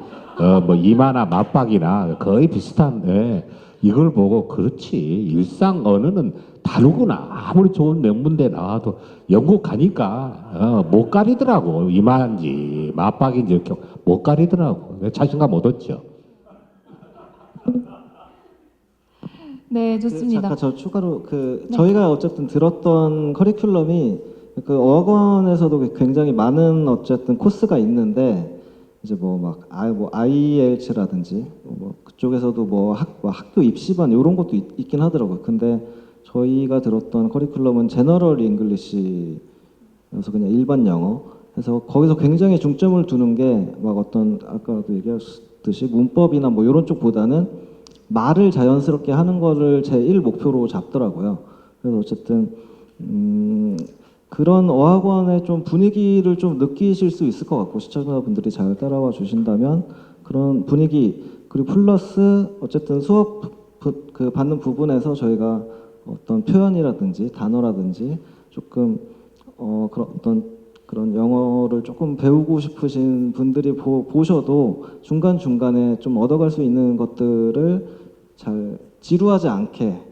뭐 이마나 맞박이나 거의 비슷한 이걸 보고 그렇지 일상 언어는 다르구나. 아무리 좋은 명문대 나와도 영국 가니까 못 가리더라고. 이마인지 맞박인지 이렇게 못 가리더라고. 자신감 얻었죠. 네, 좋습니다. 잠깐 저 추가로 저희가 어쨌든 들었던 커리큘럼이 그 어학원에서도 굉장히 많은 어쨌든 코스가 있는데 이제 뭐 IELTS라든지 뭐 그쪽에서도 뭐 학교 입시반 이런 것도 있긴 하더라고요. 근데 저희가 들었던 커리큘럼은 제너럴 잉글리시여서 그냥 일반 영어. 그래서 거기서 굉장히 중점을 두는 게 막 어떤 아까도 얘기하셨듯이 문법이나 뭐 이런 쪽보다는 말을 자연스럽게 하는 거를 제1 목표로 잡더라고요. 그래서 어쨌든 그런 어학원의 좀 분위기를 좀 느끼실 수 있을 것 같고 시청자분들이 잘 따라와 주신다면 그런 분위기 그리고 플러스 어쨌든 수업 그 받는 부분에서 저희가 어떤 표현이라든지 단어라든지 조금 그런 어떤 그런 영어를 조금 배우고 싶으신 분들이 보셔도 중간중간에 좀 얻어갈 수 있는 것들을 잘 지루하지 않게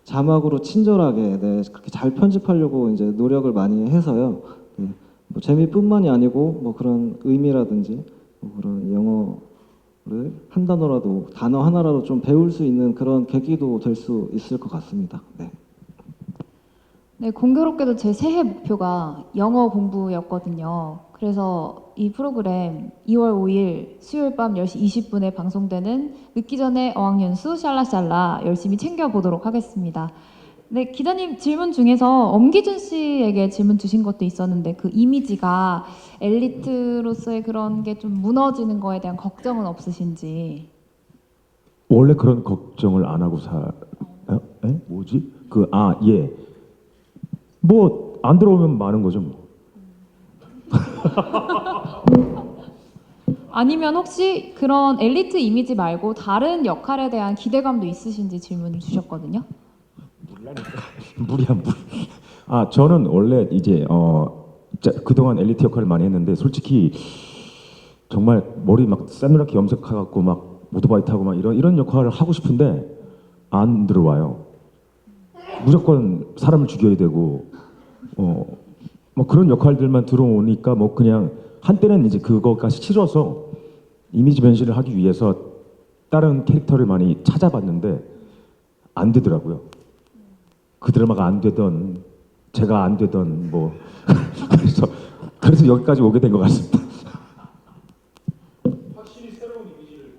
자막으로 친절하게 그렇게 잘 편집하려고 이제 노력을 많이 해서요. 네, 뭐 재미뿐만이 아니고 뭐 그런 의미라든지 뭐 그런 영어를 한 단어라도 단어 하나라도 좀 배울 수 있는 그런 계기도 될 수 있을 것 같습니다. 네. 네, 공교롭게도 제 새해 목표가 영어 공부였거든요. 그래서 이 프로그램 2월 5일 수요일 밤 10시 20분에 방송되는 늦기 전에 어학연수 샬라샬라 열심히 챙겨보도록 하겠습니다. 네, 기자님 질문 중에서 엄기준 씨에게 질문 주신 것도 있었는데 그 이미지가 엘리트로서의 그런 게 좀 무너지는 거에 대한 걱정은 없으신지. 원래 그런 걱정을 안 하고 에? 뭐지? 예. 뭐 안 들어오면 많은 거죠. 뭐. 아니면 혹시 그런 엘리트 이미지 말고 다른 역할에 대한 기대감도 있으신지 질문을 주셨거든요. 무리야. 저는 원래 이제 그동안 엘리트 역할을 많이 했는데 솔직히 정말 머리 막 싸늘하게 염색해갖고 막 오토바이 타고 막 이런 역할을 하고 싶은데 안 들어와요. 무조건 사람을 죽여야 되고 뭐 그런 역할들만 들어오니까 뭐 그냥 한때는 이제 그거까지 싫어서 이미지 변신을 하기 위해서 다른 캐릭터를 많이 찾아봤는데 안 되더라고요. 그 드라마가 안 되던 제가 안 되던 뭐 그래서 여기까지 오게 된 것 같습니다. 확실히 새로운 이미지를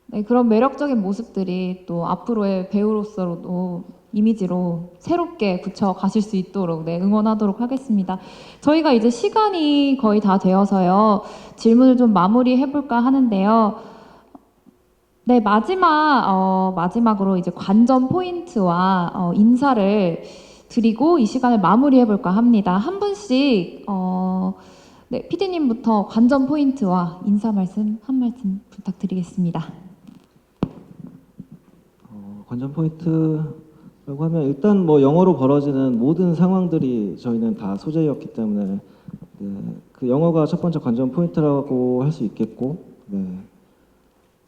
네, 그런 매력적인 모습들이 또 앞으로의 배우로서도 이미지로 새롭게 굳혀 가실 수 있도록 네, 응원하도록 하겠습니다. 저희가 이제 시간이 거의 다 되어서요. 질문을 좀 마무리해 볼까 하는데요. 네, 마지막으로 이제 관전 포인트와 인사를 드리고 이 시간을 마무리해 볼까 합니다. 한 분씩 네, PD님부터 관전 포인트와 인사 말씀 한 말씀 부탁드리겠습니다. 관전 포인트라고 하면 일단 뭐 영어로 벌어지는 모든 상황들이 저희는 다 소재였기 때문에 네, 그 영어가 첫 번째 관전 포인트라고 할 수 있겠고 네.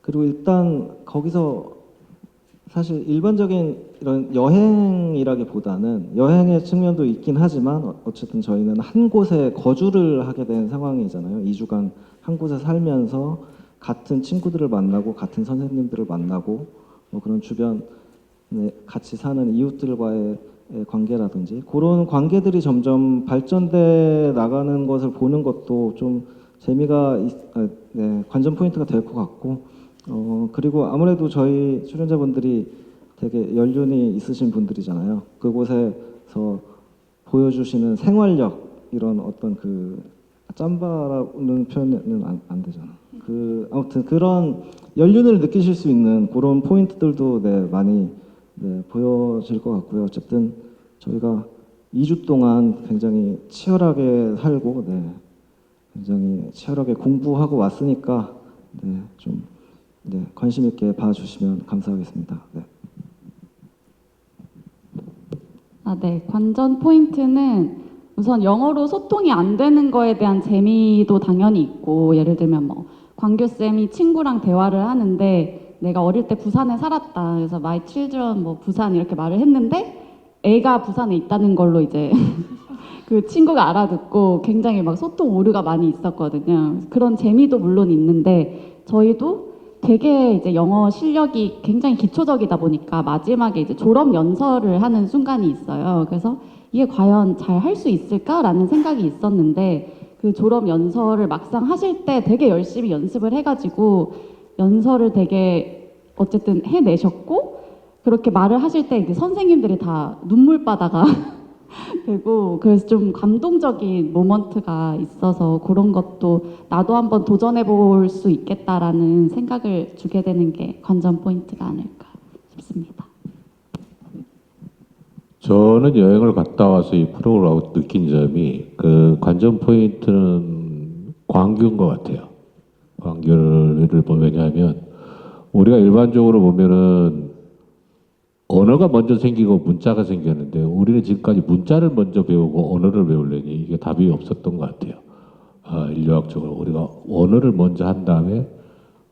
그리고 일단 거기서 사실 일반적인 이런 여행이라기보다는 여행의 측면도 있긴 하지만 어쨌든 저희는 한 곳에 거주를 하게 된 상황이잖아요. 2주간 한 곳에 살면서 같은 친구들을 만나고 같은 선생님들을 만나고 뭐 그런 주변에 같이 사는 이웃들과의 관계라든지 그런 관계들이 점점 발전돼 나가는 것을 보는 것도 좀 재미가 관전 포인트가 될 것 같고 그리고 아무래도 저희 출연자분들이 되게 연륜이 있으신 분들이잖아요. 그곳에서 보여주시는 생활력 이런 어떤 그 짬바라는 표현은 안 되잖아. 아무튼 그런 연륜을 느끼실 수 있는 그런 포인트들도 많이 보여질 것 같고요. 어쨌든 저희가 2주 동안 굉장히 치열하게 살고 굉장히 치열하게 공부하고 왔으니까 좀 관심 있게 봐주시면 감사하겠습니다. 네. 네. 관전 포인트는 우선 영어로 소통이 안 되는 거에 대한 재미도 당연히 있고 예를 들면 뭐 광교쌤이 친구랑 대화를 하는데 내가 어릴 때 부산에 살았다. 그래서 my children 뭐 부산 이렇게 말을 했는데 애가 부산에 있다는 걸로 이제 그 친구가 알아듣고 굉장히 막 소통 오류가 많이 있었거든요. 그런 재미도 물론 있는데 저희도 되게 이제 영어 실력이 굉장히 기초적이다 보니까 마지막에 이제 졸업 연설을 하는 순간이 있어요. 그래서 이게 과연 잘 할 수 있을까라는 생각이 있었는데 그 졸업 연설을 막상 하실 때 되게 열심히 연습을 해가지고 연설을 되게 어쨌든 해내셨고 그렇게 말을 하실 때 이제 선생님들이 다 눈물바다가 되고 그래서 좀 감동적인 모먼트가 있어서 그런 것도 나도 한번 도전해 볼 수 있겠다라는 생각을 주게 되는 게 관전 포인트가 아닐까 싶습니다. 저는 여행을 갔다 와서 이 프로그램을 느낀 점이 그 관전 포인트는 광규인 것 같아요. 광규를 보면 왜냐하면 우리가 일반적으로 보면은 언어가 먼저 생기고 문자가 생겼는데 우리는 지금까지 문자를 먼저 배우고 언어를 배우려니 이게 답이 없었던 것 같아요. 인류학적으로 우리가 언어를 먼저 한 다음에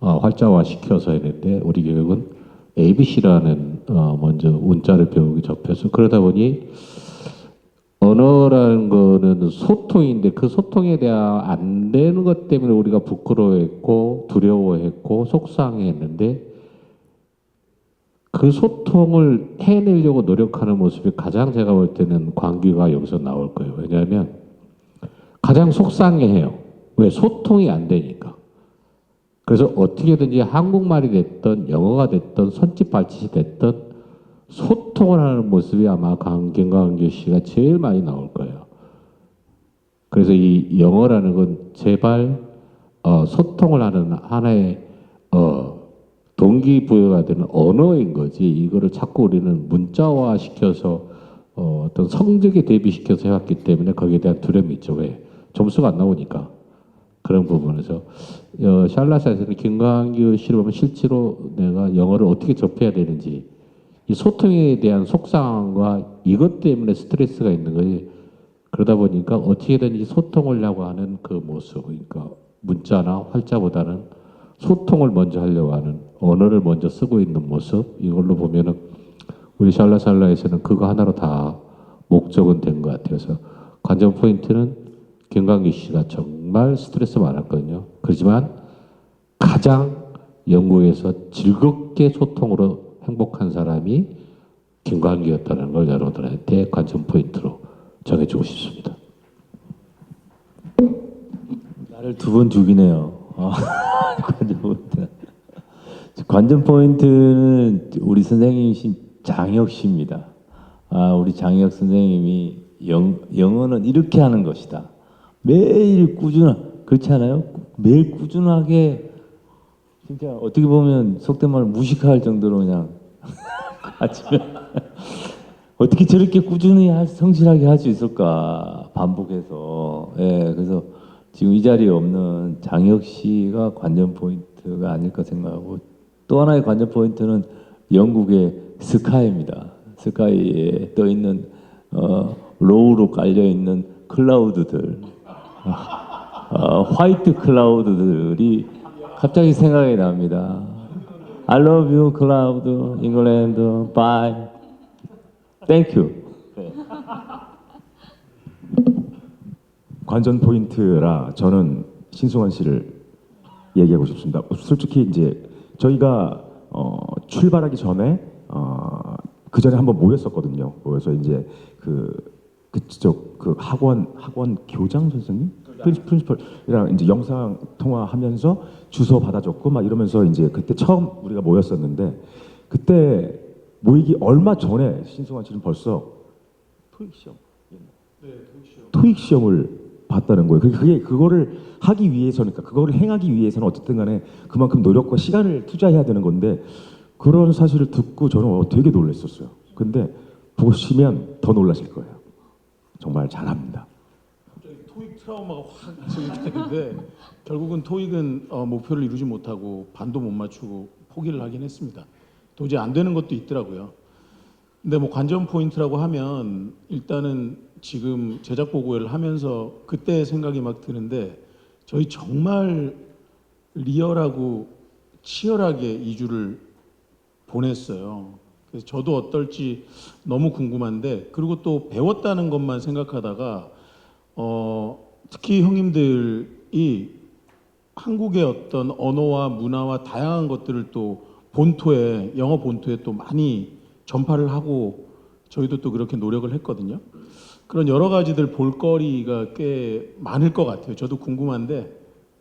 활자화 시켜서 했는데 우리 교육은 ABC라는 먼저 문자를 배우기 접해서 그러다 보니 언어라는 거는 소통인데 그 소통에 대한 안 되는 것 때문에 우리가 부끄러워했고 두려워했고 속상해했는데 그 소통을 해내려고 노력하는 모습이 가장 제가 볼 때는 광규가 여기서 나올 거예요. 왜냐하면 가장 속상해해요. 왜? 소통이 안 되니까. 그래서 어떻게든지 한국말이 됐든 영어가 됐든 손짓 발짓이 됐든 소통을 하는 모습이 아마 김광규 씨가 제일 많이 나올 거예요. 그래서 이 영어라는 건 제발 소통을 하는 하나의 동기부여가 되는 언어인 거지. 이거를 자꾸 우리는 문자화 시켜서 어떤 성적에 대비시켜서 해왔기 때문에 거기에 대한 두려움이 있죠. 왜? 점수가 안 나오니까. 그런 부분에서 샬라사에서는 김광규 씨를 보면 실제로 내가 영어를 어떻게 접해야 되는지 이 소통에 대한 속상함과 이것 때문에 스트레스가 있는 거지. 그러다 보니까 어떻게든지 소통을 하려고 하는 그 모습, 그러니까 문자나 활자보다는 소통을 먼저 하려고 하는 언어를 먼저 쓰고 있는 모습, 이걸로 보면은 우리 샬라샬라에서는 그거 하나로 다 목적은 된 것 같아요. 그래서 관전 포인트는 김광규 씨가 정말 스트레스 많았거든요. 그렇지만 가장 영국에서 즐겁게 소통으로 행복한 사람이 김광규였다는 걸 여러분들한테 관전 포인트로 정해주고 싶습니다. 나를 두 번 죽이네요. 관전 포인트는 우리 선생님이신 장혁 씨입니다. 우리 장혁 선생님이 영어는 이렇게 하는 것이다. 매일 그렇지 않아요? 매일 꾸준하게 진짜 어떻게 보면 속된 말로 무식할 정도로 그냥 아침에 어떻게 저렇게 꾸준히 성실하게 할 수 있을까 반복해서. 예, 그래서 지금 이 자리에 없는 장혁 씨가 관전 포인트가 아닐까 생각하고 또 하나의 관전 포인트는 영국의 스카이입니다. 스카이에 떠 있는 로우로 깔려 있는 클라우드들, 화이트 클라우드들이 갑자기 생각이 납니다. I love you, cloud, England, bye, thank you. 관전 포인트라 저는 신승환 씨를 얘기하고 싶습니다. 솔직히 이제 저희가 출발하기 전에 그 전에 한번 모였었거든요. 모여서 이제 그쪽 학원 교장 선생님, 프린시펄이랑 이제 영상 통화하면서 주소 받아줬고 막 이러면서 이제 그때 처음 우리가 모였었는데 그때 모이기 얼마 전에 신승환 씨는 벌써 토익 시험을 봤다는 거예요. 그거를 하기 위해서니까 그거를 행하기 위해서는 어쨌든 간에 그만큼 노력과 시간을 투자해야 되는 건데 그런 사실을 듣고 저는 되게 놀랐었어요. 근데 보시면 더 놀라실 거예요. 정말 잘합니다. 토익 트라우마가 확 생기는데 결국은 토익은 목표를 이루지 못하고 반도 못 맞추고 포기를 하긴 했습니다. 도저히 안 되는 것도 있더라고요. 근데 뭐 관전 포인트라고 하면 일단은 지금 제작 보고회를 하면서 그때 생각이 막 드는데 저희 정말 리얼하고 치열하게 2주를 보냈어요. 그래서 저도 어떨지 너무 궁금한데 그리고 또 배웠다는 것만 생각하다가 특히 형님들이 한국의 어떤 언어와 문화와 다양한 것들을 또 본토에 영어 본토에 또 많이 전파를 하고 저희도 또 그렇게 노력을 했거든요. 그런 여러 가지들 볼거리가 꽤 많을 것 같아요. 저도 궁금한데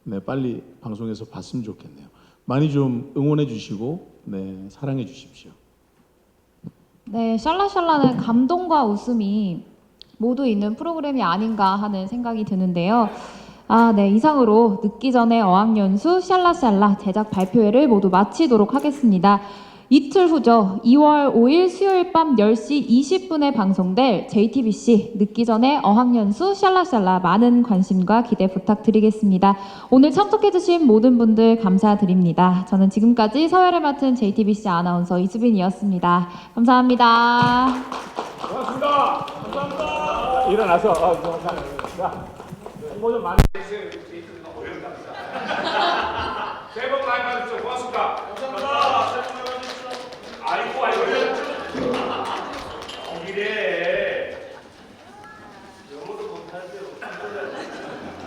네, 빨리 방송에서 봤으면 좋겠네요. 많이 좀 응원해 주시고 네, 사랑해 주십시오. 네, 샬라샬라는 감동과 웃음이 모두 있는 프로그램이 아닌가 하는 생각이 드는데요. 네, 이상으로 늦기 전에 어학연수 샬라샬라 제작 발표회를 모두 마치도록 하겠습니다. 이틀 후죠. 2월 5일 수요일 밤 10시 20분에 방송될 JTBC 늦기 전에 어학연수 샬라샬라 많은 관심과 기대 부탁드리겠습니다. 오늘 참석해주신 모든 분들 감사드립니다. 저는 지금까지 서열을 맡은 JTBC 아나운서 이수빈이었습니다. 감사합니다. 고맙습니다. 감사합니다. 일어나서 홍보 좀 많이 해주세요. 새해 복 많이 받으십시오. 고맙습니다. 감사합니다. 아이고 이래 영어도 못하는데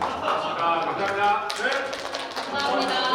감사합니다. 네. 감사합니다.